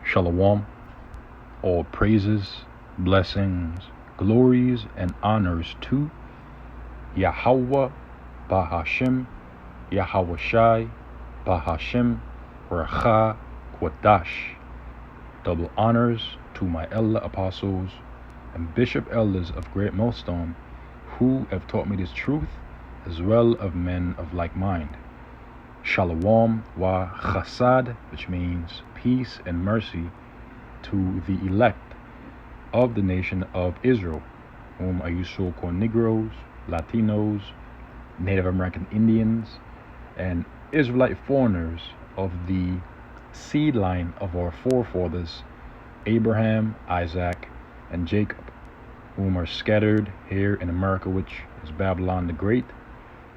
Shalom. All praises, blessings, glories, and honors to Yahweh Bahashim, Yahweh Shai Bahashim, Racha Kwadash. Double honors to my elder apostles and bishop elders of Great Millstone, who have taught me this truth, as well of men of like mind. Shalom wa chasad, which means peace and mercy, to the elect of the nation of Israel, whom I used to call Negroes, Latinos, Native American Indians, and Israelite foreigners of the seed line of our forefathers, Abraham, Isaac, and Jacob, whom are scattered here in America, which is Babylon the Great,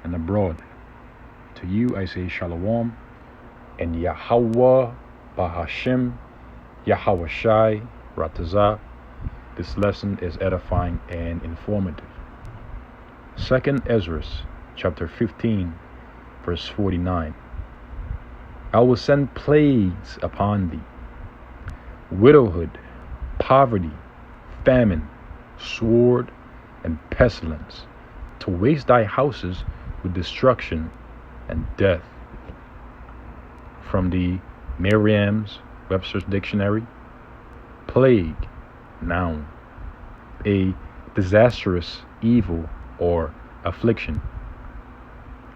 and abroad. To you I say Shalom, and Yahweh Bahashim, Yahweh Shai Ratazah. This lesson is edifying and informative. 2nd Ezra, chapter 15, verse 49. I will send plagues upon thee, widowhood, poverty, famine, sword, and pestilence, to waste thy houses with destruction and death. From the Merriam-Webster's Dictionary. Plague, noun, a disastrous evil or affliction,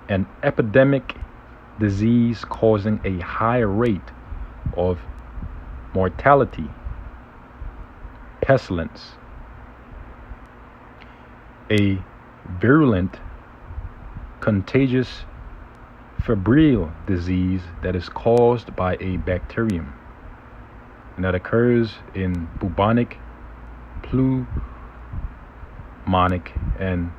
an epidemic disease causing a high rate of mortality. Pestilence, a virulent, contagious, febrile disease that is caused by a bacterium and that occurs in bubonic, pneumonic, and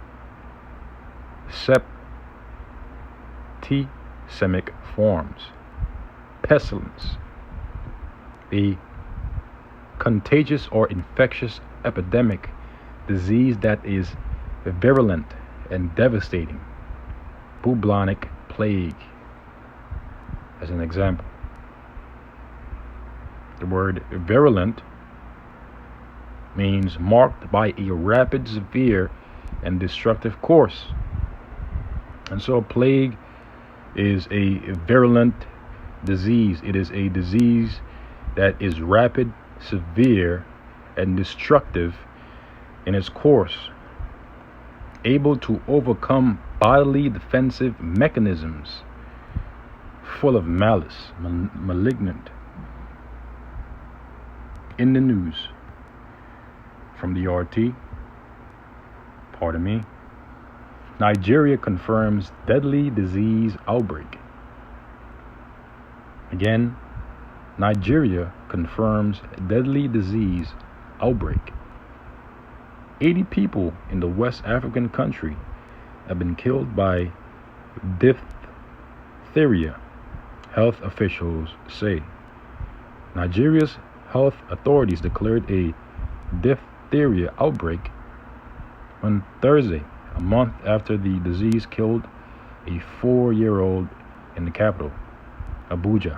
septicemic forms. Pestilence, a contagious or infectious epidemic disease that is virulent and devastating. Bubonic plague, as an example. The word virulent means marked by a rapid, severe, and destructive course. And so a plague is a virulent disease. It is a disease that is rapid, severe, and destructive in its course, able to overcome bodily defensive mechanisms, full of malice, malignant. In the news, from the RT, Nigeria confirms deadly disease outbreak. Again, Nigeria confirms deadly disease outbreak. 80 people in the West African country have been killed by diphtheria, health officials say. Nigeria's health authorities declared a diphtheria outbreak on Thursday, a month after the disease killed a 4-year-old in the capital, Abuja.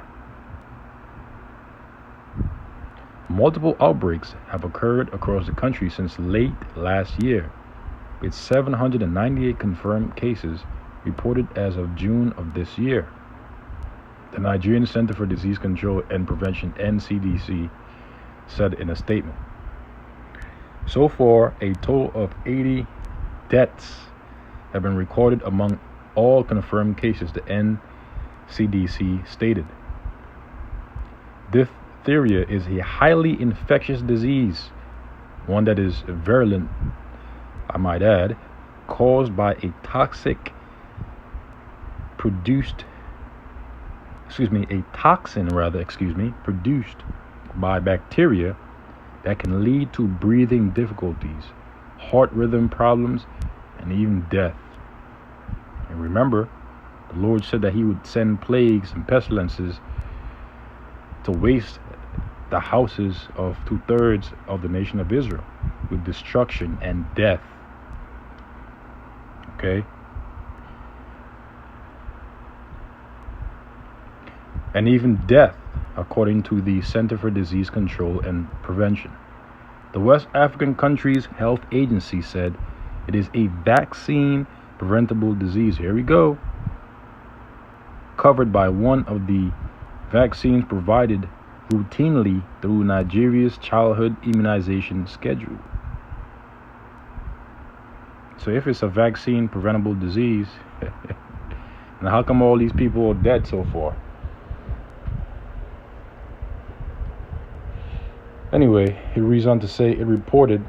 Multiple outbreaks have occurred across the country since late last year, with 798 confirmed cases reported as of June of this year. The Nigerian Center for Disease Control and Prevention, NCDC, said in a statement. So far, a total of 80 deaths have been recorded among all confirmed cases, the NCDC stated. Diphtheria is a highly infectious disease, one that is virulent, I might add, caused by a toxin produced by bacteria that can lead to breathing difficulties, heart rhythm problems, and even death. And remember, the Lord said that he would send plagues and pestilences to waste the houses of 2/3 of the nation of Israel with destruction and death. Okay? And even death according to the Center for Disease Control and Prevention. The West African country's health agency said it is a vaccine preventable disease. Here we go. Covered by one of the vaccines provided routinely through Nigeria's childhood immunization schedule. So if it's a vaccine preventable disease, and how come all these people are dead so far? Anyway, it reads on to say it reported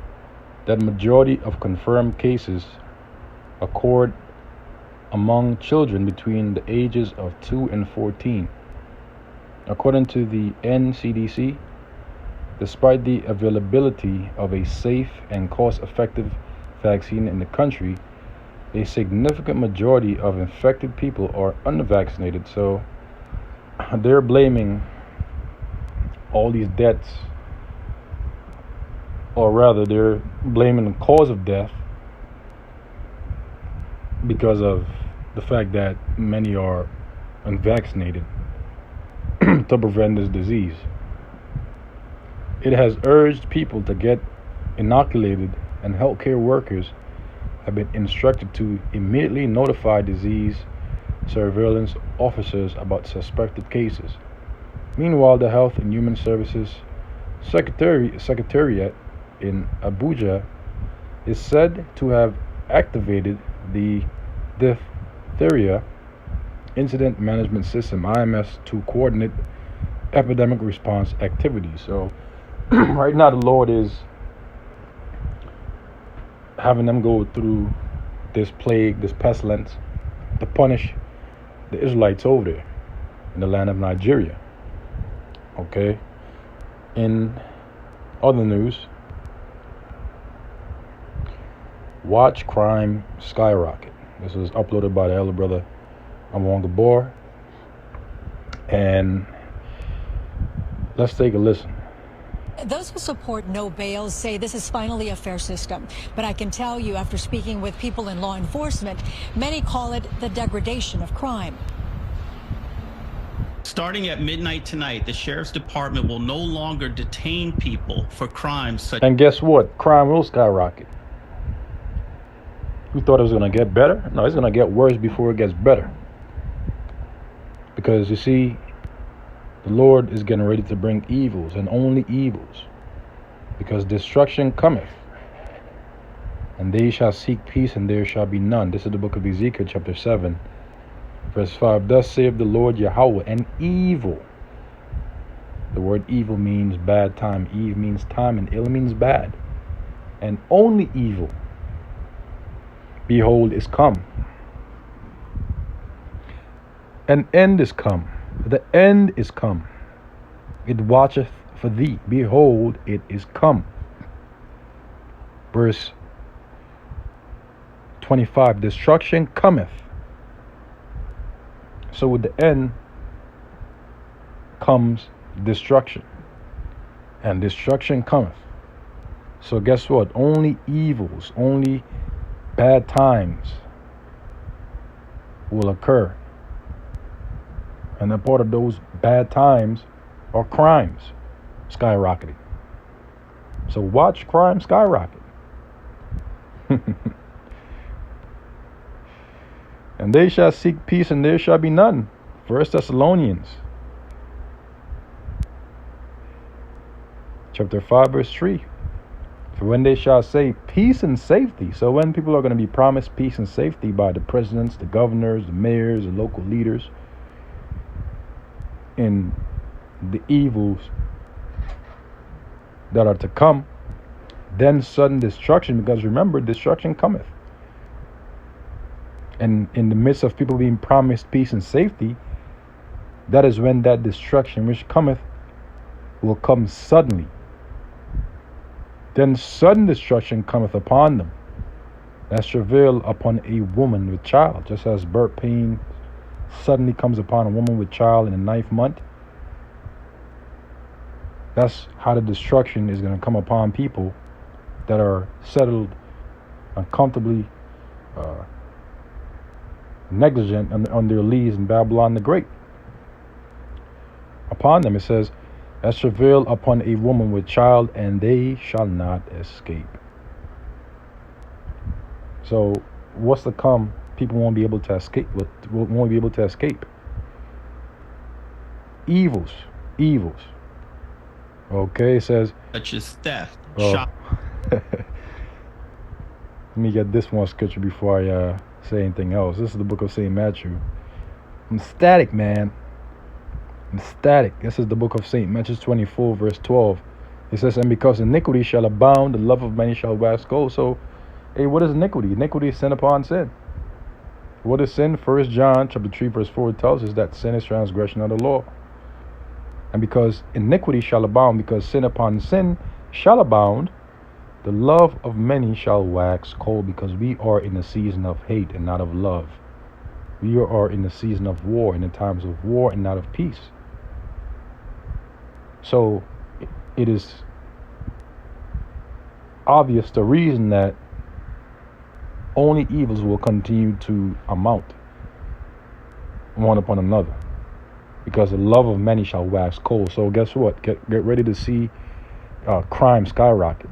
that majority of confirmed cases occurred among children between the ages of 2 and 14. According to the NCDC, despite the availability of a safe and cost-effective vaccine in the country, a significant majority of infected people are unvaccinated. So they're blaming all these deaths, or rather they're blaming the cause of death because of the fact that many are unvaccinated to prevent this disease. It has urged people to get inoculated, and healthcare workers have been instructed to immediately notify disease surveillance officers about suspected cases. Meanwhile, the Health and Human Services Secretariat in Abuja is said to have activated the Diphtheria Incident Management System, IMS, to coordinate epidemic response activities. So right now the Lord is having them go through this plague, this pestilence, to punish the Israelites over there in the land of Nigeria. Okay. In other news, watch crime skyrocket. This was uploaded by the elder brother Amon Gabor, and let's take a listen. Those who support no bail say this is finally a fair system. But I can tell you, after speaking with people in law enforcement, many call it the degradation of crime. Starting at midnight tonight, the Sheriff's Department will no longer detain people for crimes such. And guess what? Crime will skyrocket. You thought it was going to get better? No, it's going to get worse before it gets better. Because you see, the Lord is getting ready to bring evils, and only evils. Because destruction cometh, and they shall seek peace, and there shall be none. This is the book of Ezekiel, chapter 7, verse 5. Thus saith the Lord Yahweh, and evil. The word evil means bad time. Eve means time, and ill means bad. And only evil, behold, is come. An end is come. The end is come. It watcheth for thee. Behold, it is come. Verse 25. Destruction cometh. So with the end comes destruction. And destruction cometh. So guess what? Only evils, only bad times will occur. And a part of those bad times are crimes skyrocketing. So watch crime skyrocket. And they shall seek peace, and there shall be none. 1 Thessalonians chapter 5 verse 3. For when they shall say peace and safety. So when people are going to be promised peace and safety by the presidents, the governors, the mayors, the local leaders, in the evils that are to come, then sudden destruction, because remember, destruction cometh. And in the midst of people being promised peace and safety, that is when that destruction which cometh will come suddenly. Then sudden destruction cometh upon them, as travail upon a woman with child, just as birth pain suddenly comes upon a woman with child in the 9th month. That's how the destruction is going to come upon people that are settled uncomfortably negligent on their leads in Babylon the Great. upon them. It says, as travail upon a woman with child, and they shall not escape. So what's to come? People won't be able to escape. Won't be able to escape. Evils. Okay, it says, such as theft, let me get this one scripture before I say anything else. This is the book of St. Matthew. I'm static, man. I'm static. This is the book of St. Matthew 24, verse 12. It says, and because iniquity shall abound, the love of many shall wax cold. So, hey, what is iniquity? Iniquity is sin upon sin. What is sin? 1 John chapter 3, verse 4 tells us that sin is transgression of the law. And because iniquity shall abound, because sin upon sin shall abound, the love of many shall wax cold, because we are in a season of hate and not of love. We are in the season of war, in the times of war and not of peace. So it is obvious the reason that only evils will continue to amount one upon another, because the love of many shall wax cold. So guess what? Get ready to see crime skyrocket.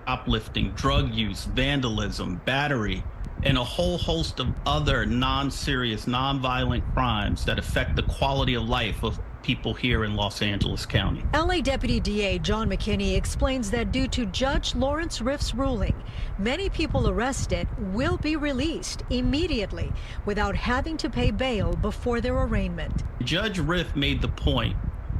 Uplifting, drug use, vandalism, battery, and a whole host of other non-serious, non-violent crimes that affect the quality of life of people here in Los Angeles County. LA Deputy DA John McKinney explains that due to Judge Lawrence Riff's ruling, many people arrested will be released immediately without having to pay bail before their arraignment. Judge Riff made the point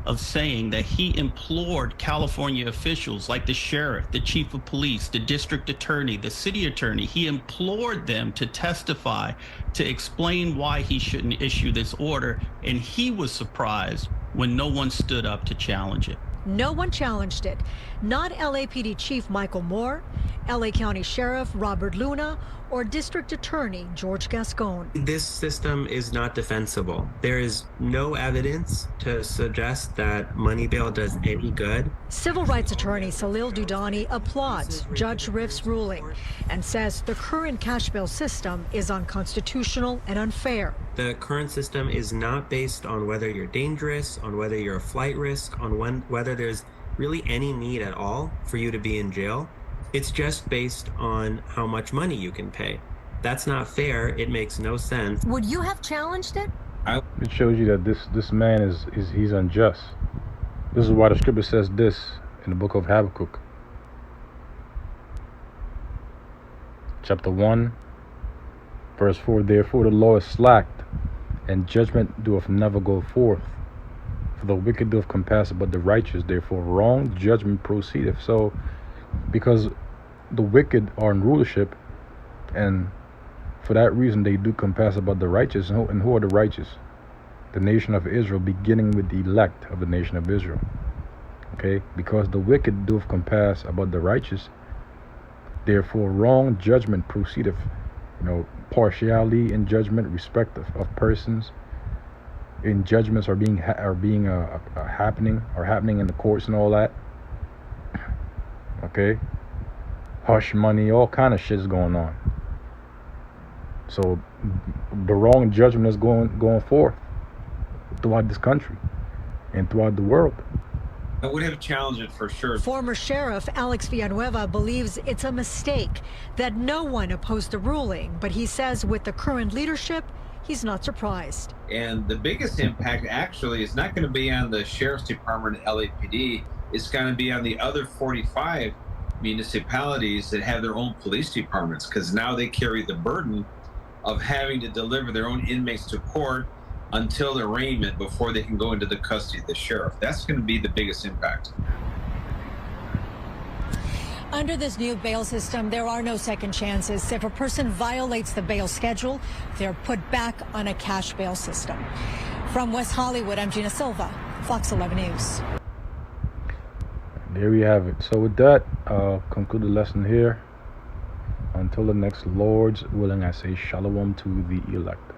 of saying that he implored California officials like the sheriff, the chief of police, the district attorney, the city attorney. He implored them to testify, to explain why he shouldn't issue this order, and he was surprised when no one stood up to challenge it. No one challenged it. Not LAPD Chief Michael Moore, LA County Sheriff Robert Luna, or District Attorney George Gascon. This system is not defensible. There is no evidence to suggest that money bail does any good. Civil rights attorney Salil Dudani applauds Judge Riff's ruling and says the current cash bail system is unconstitutional and unfair. The current system is not based on whether you're dangerous, on whether you're a flight risk, on whether there's really any need at all for you to be in jail. It's just based on how much money you can pay. That's not fair. It makes no sense. Would you have challenged it? It shows you that this man he's unjust. This is why the scripture says this in the book of Habakkuk, chapter 1, verse 4. Therefore the law is slacked, and judgment doth never go forth. For the wicked doth compass but the righteous, therefore wrong judgment proceedeth. So because the wicked are in rulership, and for that reason they do compass about the righteous. And who are the righteous? The nation of Israel, beginning with the elect of the nation of Israel. Okay, because the wicked doth compass about the righteous, therefore wrong judgment proceedeth. Partiality in judgment, respect of persons in judgments are happening in the courts and all that. Okay, hush money, all kind of shit's going on. So the wrong judgment is going forth throughout this country and throughout the world. I would have challenged it for sure. Former Sheriff Alex Villanueva believes it's a mistake that no one opposed the ruling, but he says with the current leadership, he's not surprised. And the biggest impact actually is not going to be on the Sheriff's Department at LAPD. It's going to be on the other 45 municipalities that have their own police departments, because now they carry the burden of having to deliver their own inmates to court until arraignment before they can go into the custody of the sheriff. That's going to be the biggest impact. Under this new bail system, there are no second chances. If a person violates the bail schedule, they're put back on a cash bail system. From West Hollywood, I'm Gina Silva, Fox 11 News. There we have it. So with that, conclude the lesson here. Until the next Lord's willing, I say shalom to the elect.